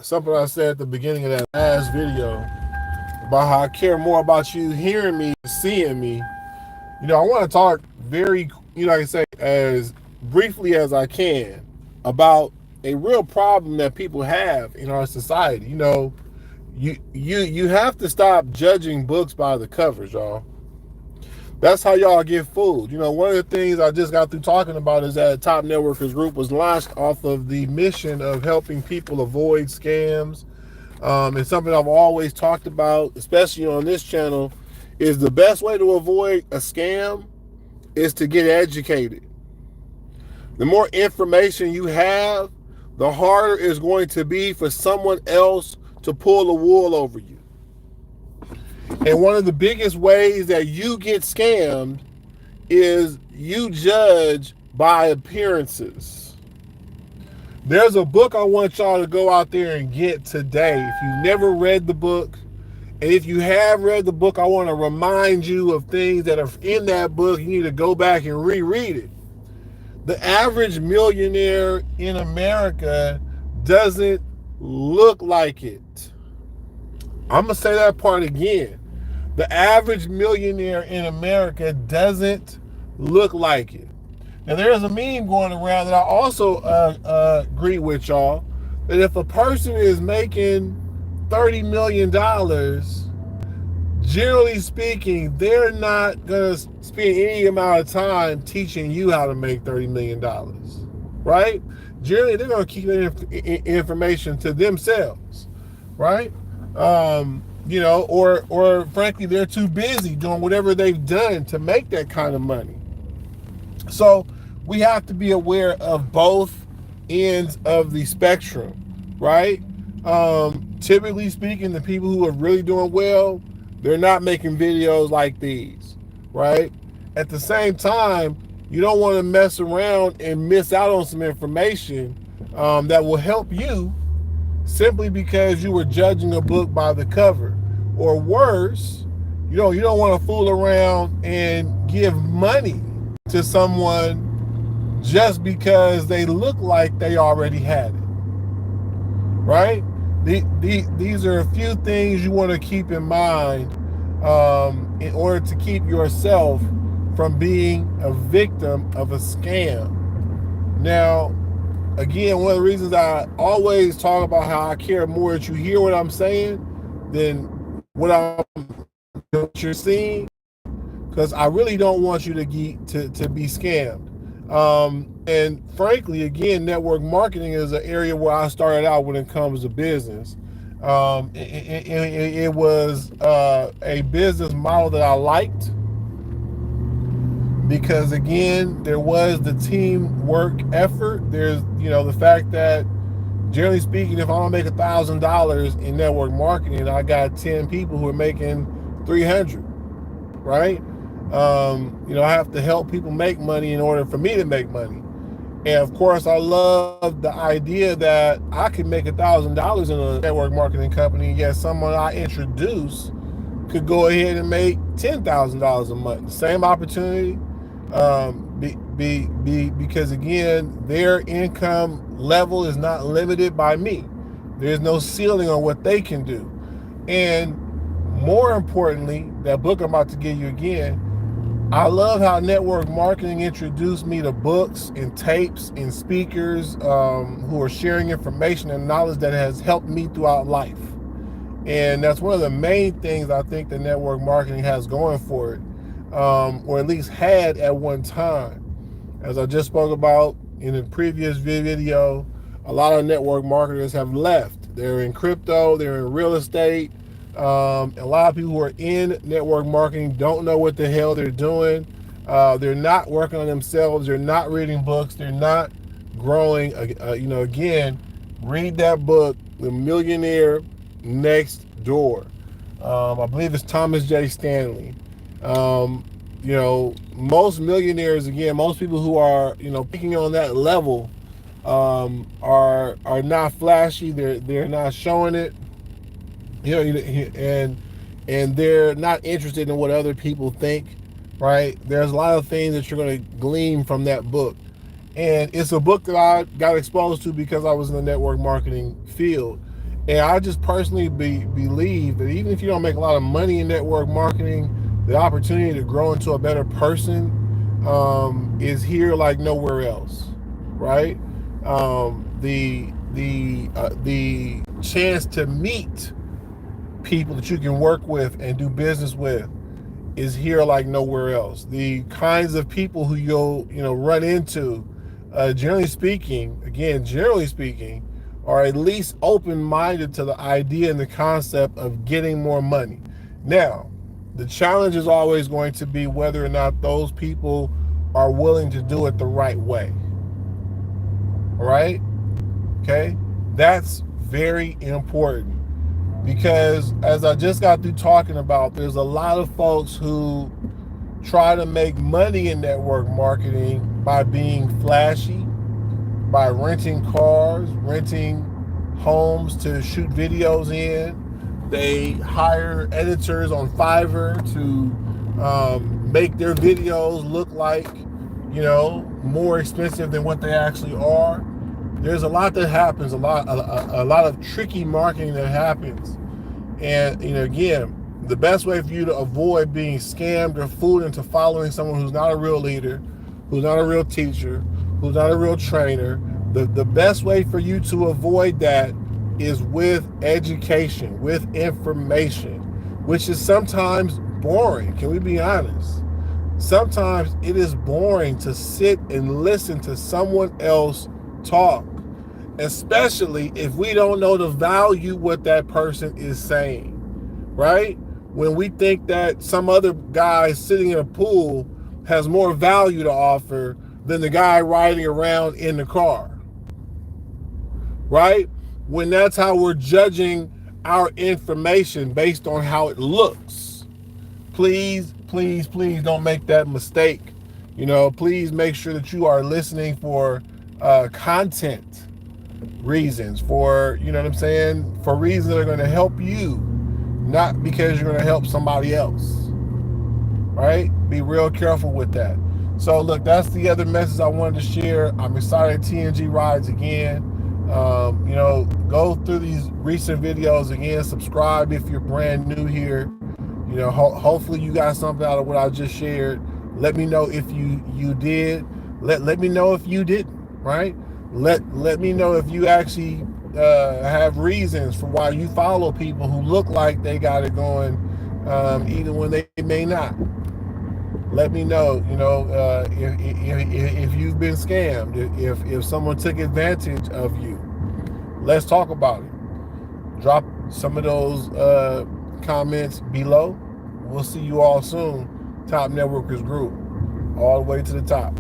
something I said at the beginning of that last video about how I care more about you hearing me, seeing me. I want to talk very, like I say, as briefly as I can about a real problem that people have in our society. You have to stop judging books by the covers, y'all. That's how y'all get fooled. One of the things I just got through talking about is that Top Networkers Group was launched off of the mission of helping people avoid scams. It's something I've always talked about, especially on this channel, is the best way to avoid a scam is to get educated. The more information you have, the harder it's going to be for someone else to pull the wool over you. And one of the biggest ways that you get scammed is you judge by appearances. There's a book I want y'all to go out there and get today. If you've never read the book, and if you have read the book, I want to remind you of things that are in that book. You need to go back and reread it. The average millionaire in America doesn't look like it. I'm going to say that part again. The average millionaire in America doesn't look like it. Now, there's a meme going around that I also agree with y'all, that if a person is making $30 million, generally speaking, they're not going to spend any amount of time teaching you how to make $30 million, right? Generally, they're going to keep that information to themselves, right? Or frankly, they're too busy doing whatever they've done to make that kind of money. So we have to be aware of both ends of the spectrum, right? Typically speaking, the people who are really doing well, they're not making videos like these, right? At the same time, you don't want to mess around and miss out on some information that will help you simply because you were judging a book by the cover. Or worse, you don't want to fool around and give money to someone just because they look like they already had it, right? These are a few things you want to keep in mind in order to keep yourself from being a victim of a scam. Now, again, one of the reasons I always talk about how I care more that you hear what I'm saying than what you're seeing, because I really don't want you to be scammed. And frankly, again, network marketing is an area where I started out when it comes to business. It was a business model that I liked because, again, there was the teamwork effort. There's, the fact that, generally speaking, if I don't make $1,000 in network marketing, I got 10 people who are making 300, right? I have to help people make money in order for me to make money. And of course, I love the idea that I can make $1,000 in a network marketing company, yet someone I introduce could go ahead and make $10,000 a month. Same opportunity, because again, their income level is not limited by me. There's no ceiling on what they can do. And more importantly, that book I'm about to give you again, I love how network marketing introduced me to books and tapes and speakers who are sharing information and knowledge that has helped me throughout life. And that's one of the main things I think that network marketing has going for it, or at least had at one time. As I just spoke about in the previous video, a lot of network marketers have left. They're in crypto, they're in real estate. A lot of people who are in network marketing don't know what the hell they're doing. They're not working on themselves. They're not reading books. They're not growing. Again, read that book, The Millionaire Next Door. I believe it's Thomas J. Stanley. Most millionaires, again, most people who are, picking on that level, are not flashy. They're not showing it. And they're not interested in what other people think, right? There's a lot of things that you're going to glean from that book. And it's a book that I got exposed to because I was in the network marketing field. And I just personally believe that even if you don't make a lot of money in network marketing, the opportunity to grow into a better person is here like nowhere else, right? The chance to meet people that you can work with and do business with is here like nowhere else. The kinds of people who you'll run into, generally speaking, are at least open-minded to the idea and the concept of getting more money. Now, the challenge is always going to be whether or not those people are willing to do it the right way. All right? Okay? That's very important. Because as I just got through talking about, there's a lot of folks who try to make money in network marketing by being flashy, by renting cars, renting homes to shoot videos in. They hire editors on Fiverr to make their videos look like, more expensive than what they actually are. There's a lot that happens, a lot of tricky marketing that happens. And, again, the best way for you to avoid being scammed or fooled into following someone who's not a real leader, who's not a real teacher, who's not a real trainer, the best way for you to avoid that is with education, with information, which is sometimes boring. Can we be honest? Sometimes it is boring to sit and listen to someone else talk, especially if we don't know the value what that person is saying, right? When we think that some other guy sitting in a pool has more value to offer than the guy riding around in the car, right? When that's how we're judging our information based on how it looks. Please, please, please don't make that mistake. Please make sure that you are listening for content reasons, for, for reasons that are going to help you, not because you're going to help somebody else, right? Be real careful with that. So look, that's the other message I wanted to share. I'm excited TNG rides again. Go through these recent videos again. Subscribe if you're brand new here. Hopefully you got something out of what I just shared. Let me know if you did. Let me know if you didn't, right? Let me know if you actually have reasons for why you follow people who look like they got it going, even when they may not. Let me know, if you've been scammed, if someone took advantage of you. Let's talk about it. Drop some of those comments below. We'll see you all soon. Top Networkers Group, all the way to the top.